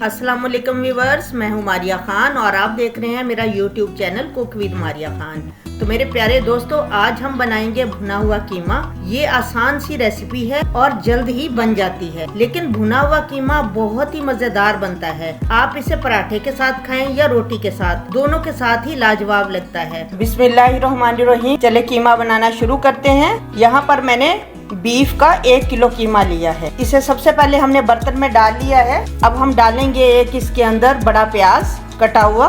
अस्सलाम वालेकुम व्यूवर्स, मैं हूं मारिया खान और आप देख रहे हैं मेरा YouTube channel cook with Maria Khan. तो मेरे प्यारे दोस्तों, आज हम बनाएंगे भुना हुआ कीमा। ये आसान सी रेसिपी है और जल्द ही बन जाती है, लेकिन भुना हुआ कीमा बहुत ही मजेदार बनता है। आप इसे पराठे के साथ खाएं या रोटी के साथ, दोनों के साथ ही लाजवाब लगता है। बिस्मिल्लाहिर्रहमानिर्रहीम। चले कीमा बनाना शुरू करते हैं। यहाँ पर मैंने बीफ का 1 किलो कीमा लिया है। इसे सबसे पहले हमने बर्तन में डाल लिया है। अब हम डालेंगे एक इसके अंदर बड़ा प्याज कटा हुआ,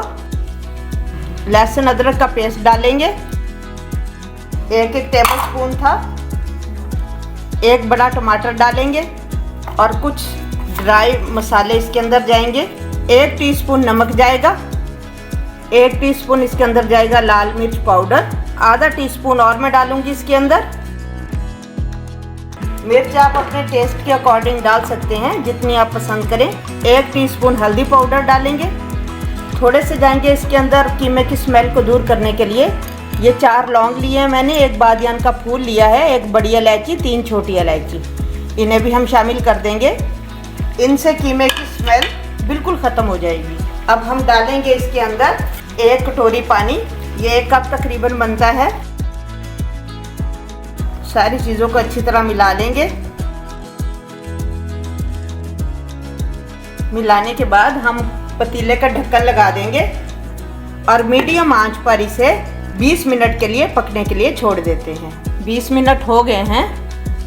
लहसुन अदरक का पेस्ट डालेंगे, एक टेबल स्पून था, एक बड़ा टमाटर डालेंगे और कुछ ड्राई मसाले इसके अंदर जाएंगे। 1 टीस्पून नमक जाएगा, 1 टीस्पून इसके अंदर जाएगा लाल मिर्च पाउडर, आधा टीस्पून और मैं डालूंगी इसके अंदर। मिर्च आप अपने टेस्ट के अकॉर्डिंग डाल सकते हैं, जितनी आप पसंद करें। 1 टीस्पून हल्दी पाउडर डालेंगे। थोड़े से जाएंगे इसके अंदर कीमे की स्मेल को दूर करने के लिए। ये 4 लौंग लिए हैं मैंने, 1 बादियान का फूल लिया है, 1 बड़ी इलायची, 3 छोटी इलायची, इन्हें भी हम शामिल कर देंगे। इनसे कीमे की स्मेल बिल्कुल ख़त्म हो जाएगी। अब हम डालेंगे इसके अंदर 1 कटोरी पानी, ये 1 कप तकरीबन बनता है। सारी चीज़ों को अच्छी तरह मिला लेंगे। मिलाने के बाद हम पतीले का ढक्कन लगा देंगे और मीडियम आंच पर इसे 20 मिनट के लिए पकने के लिए छोड़ देते हैं। 20 मिनट हो गए हैं।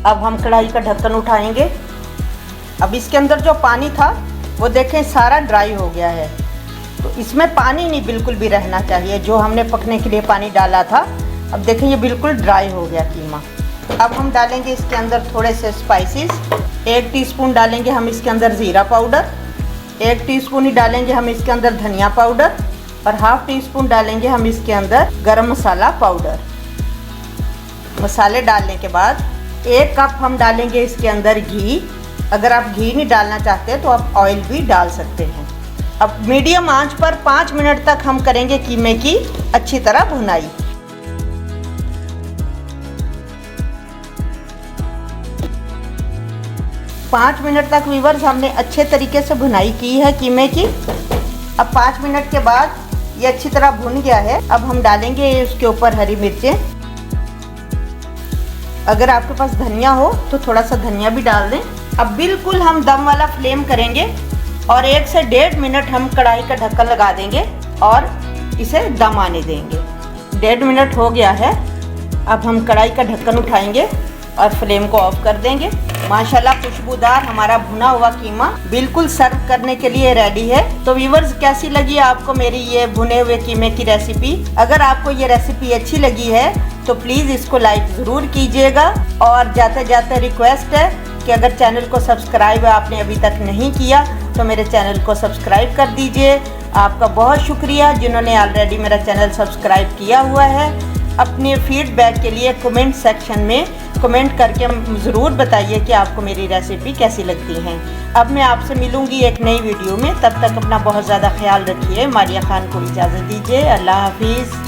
अब हम कढ़ाई का ढक्कन उठाएंगे। अब इसके अंदर जो पानी था वो देखें सारा ड्राई हो गया है। तो इसमें पानी नहीं बिल्कुल भी रहना चाहिए, जो हमने पकने के लिए पानी डाला था। अब देखें ये बिल्कुल ड्राई हो गया कीमा। अब हम डालेंगे इसके अंदर थोड़े से स्पाइसेस। 1 टीस्पून डालेंगे हम इसके अंदर ज़ीरा पाउडर, 1 टीस्पून ही डालेंगे हम इसके अंदर धनिया पाउडर और ½ टीस्पून डालेंगे हम इसके अंदर गरम मसाला पाउडर। मसाले डालने के बाद 1 कप हम डालेंगे इसके अंदर घी। अगर आप घी नहीं डालना चाहते तो आप ऑयल भी डाल सकते हैं। अब मीडियम आंच पर 5 मिनट तक हम करेंगे कीमे की अच्छी तरह भुनाई। 5 मिनट तक व्यूअर्स हमने अच्छे तरीके से भुनाई की है कीमे की। अब 5 मिनट के बाद ये अच्छी तरह भुन गया है। अब हम डालेंगे उसके ऊपर हरी मिर्चें। अगर आपके पास धनिया हो तो थोड़ा सा धनिया भी डाल दें। अब बिल्कुल हम दम वाला फ्लेम करेंगे और 1 से 1.5 मिनट हम कढ़ाई का ढक्कन लगा देंगे और इसे दम आने देंगे। 1.5 मिनट हो गया है। अब हम कढ़ाई का ढक्कन उठाएंगे और फ्लेम को ऑफ कर देंगे। माशाल्लाह खुशबूदार हमारा भुना हुआ कीमा बिल्कुल सर्व करने के लिए रेडी है। तो व्यूवर्स, कैसी लगी आपको मेरी ये भुने हुए कीमे की रेसिपी? अगर आपको ये रेसिपी अच्छी लगी है तो प्लीज़ इसको लाइक ज़रूर कीजिएगा। और जाते जाते रिक्वेस्ट है कि अगर चैनल को सब्सक्राइब आपने अभी तक नहीं किया तो मेरे चैनल को सब्सक्राइब कर दीजिए। आपका बहुत शुक्रिया जिन्होंने ऑलरेडी मेरा चैनल सब्सक्राइब किया हुआ है। अपने फीडबैक के लिए कमेंट सेक्शन में कमेंट करके ज़रूर बताइए कि आपको मेरी रेसिपी कैसी लगती हैं। अब मैं आपसे मिलूँगी एक नई वीडियो में। तब तक अपना बहुत ज़्यादा ख्याल रखिए। मारिया खान को इजाज़त दीजिए। अल्लाह हाफिज़।